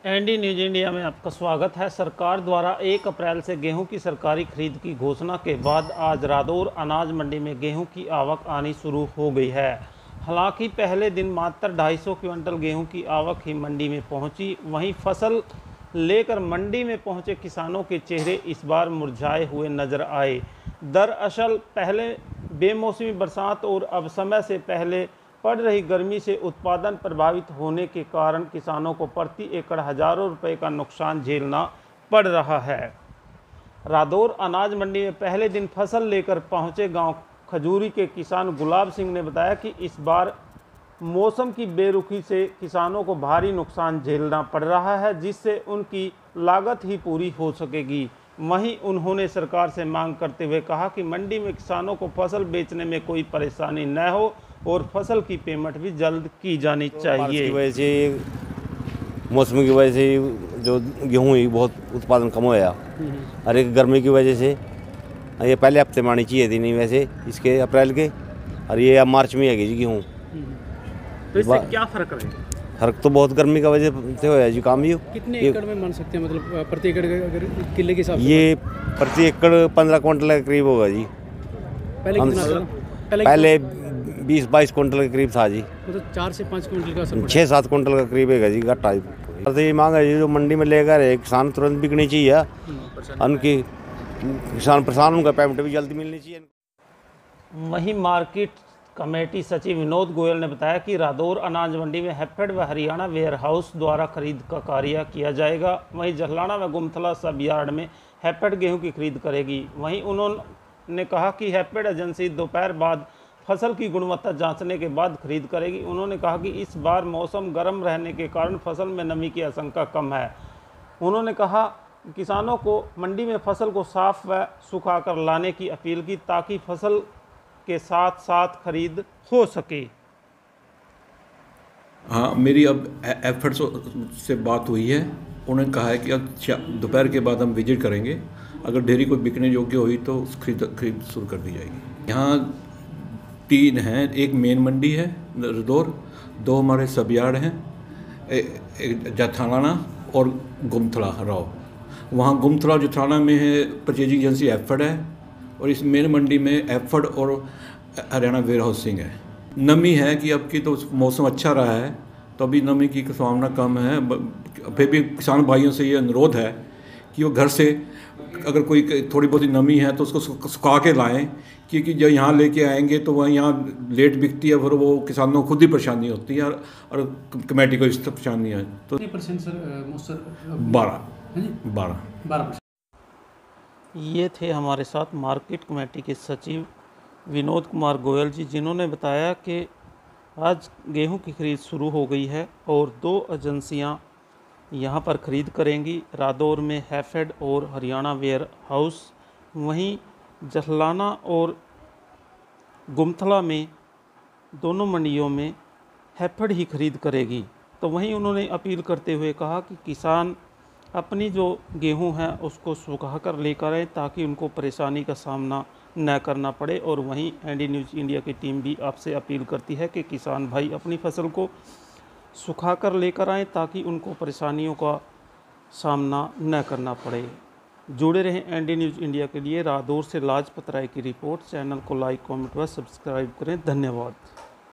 ND news India में आपका स्वागत है। सरकार द्वारा 1 अप्रैल से गेहूं की सरकारी खरीद की घोषणा के बाद आज रादौर अनाज मंडी में गेहूं की आवक आनी शुरू हो गई है। हालांकि पहले दिन मात्र 250 क्विंटल गेहूं की आवक ही मंडी में पहुंची। वहीं फसल लेकर मंडी में पहुंचे किसानों के चेहरे इस बार मुरझाए हुए नजर आए। दरअसल पहले बेमौसमी बरसात और अब समय से पहले पड़ रही गर्मी से उत्पादन प्रभावित होने के कारण किसानों को प्रति एकड़ हजारों रुपए का नुकसान झेलना पड़ रहा है। रादौर अनाज मंडी में पहले दिन फसल लेकर पहुंचे गांव खजूरी के किसान गुलाब सिंह ने बताया कि इस बार मौसम की बेरुखी से किसानों को भारी नुकसान झेलना पड़ रहा है, जिससे उनकी लागत ही पूरी हो सकेगी। वहीं उन्होंने सरकार से मांग करते हुए कहा कि मंडी में किसानों को फसल बेचने में कोई परेशानी न हो और फसल की पेमेंट भी जल्द की जानी चाहिए। की वजह से, मौसम की वजह से जो गेहूँ ही बहुत उत्पादन कम होया। और एक गर्मी की वजह से ये पहले हफ्ते में आनी चाहिए थी, नहीं वैसे इसके अप्रैल के, और ये अब मार्च में आएगी जी गेहूँ। तो इससे क्या फर्क रहेगा? फर्क तो बहुत गर्मी का वजह से होया जी काम। ये कितने एकड़ में मान सकते हैं, मतलब प्रति एकड़ अगर किले के हिसाब से? ये प्रति एकड़ 15 क्विंटल के करीब होगा जी। पहले 20-22 क्विंटल के करीब था जी। मतलब 4 से 5 क्विंटल का 6-7 क्विंटल का करीब है जी घट्टा। तो ये मांग है जी, जो मंडी में लेकर किसान तुरंत बिकनी चाहिए, उनकी किसान परेशान, उनका पेमेंट भी जल्दी मिलनी चाहिए। वहीं मार्केट कमेटी सचिव विनोद गोयल ने बताया कि रादौर अनाज मंडी में हैफेड व हरियाणा वेयर हाउस द्वारा खरीद का कार्य किया जाएगा। वहीं जहलाना व गुमथला सब यार्ड में हैफेड गेहूं की खरीद करेगी। वहीं उन्होंने कहा कि हैफेड एजेंसी दोपहर बाद फसल की गुणवत्ता जांचने के बाद खरीद करेगी। उन्होंने कहा कि इस बार मौसम गर्म रहने के कारण फसल में नमी की आशंका कम है। उन्होंने कहा किसानों को मंडी में फसल को साफ व सुखाकर लाने की अपील की, ताकि फसल के साथ साथ खरीद हो सके। हाँ, मेरी अब एफर्ट्स से बात हुई है। उन्होंने कहा है कि अब दोपहर के बाद हम विजिट करेंगे। अगर डेयरी को बिकने योग्य हुई तो खरीद शुरू कर दी जाएगी। यहाँ 3 हैं, एक मेन मंडी है रादौर, 2 हमारे सब यार्ड हैं, जथाना और गुमथला राव। वहाँ गुमथला जथाना में है परचेजिंग एजेंसी एफर्ड है, और इस मेन मंडी में एफर्ड और हरियाणा वेयर हाउसिंग है। नमी है कि अब की तो मौसम अच्छा रहा है, तो अभी नमी की संभावना कम है। फिर भी किसान भाइयों से ये अनुरोध है कि वो घर से अगर कोई थोड़ी बहुत नमी है तो उसको सुखा के लाएं, क्योंकि जब यहाँ लेके आएंगे तो वह यहाँ लेट बिकती है, फिर वो किसानों को खुद ही परेशानी होती है और कमेटी को इस परेशानी है। तो 12%। ये थे हमारे साथ मार्केट कमेटी के सचिव विनोद कुमार गोयल जी, जिन्होंने बताया कि आज गेहूं की खरीद शुरू हो गई है और 2 एजेंसियां यहां पर खरीद करेंगी। रादौर में हैफेड और हरियाणा वेयर हाउस, वहीं जहलाना और गुमथला में दोनों मंडियों में हैफेड ही खरीद करेगी। तो वहीं उन्होंने अपील करते हुए कहा कि किसान अपनी जो गेहूं है उसको सुखा कर लेकर आए, ताकि उनको परेशानी का सामना न करना पड़े। और वहीं एनडी न्यूज़ इंडिया की टीम भी आपसे अपील करती है कि किसान भाई अपनी फसल को सुखा कर लेकर आएँ, ताकि उनको परेशानियों का सामना न करना पड़े। जुड़े रहें एनडी न्यूज़ इंडिया के लिए। रादौर से लाजपत राय की रिपोर्ट। चैनल को लाइक, कमेंट व सब्सक्राइब करें। धन्यवाद।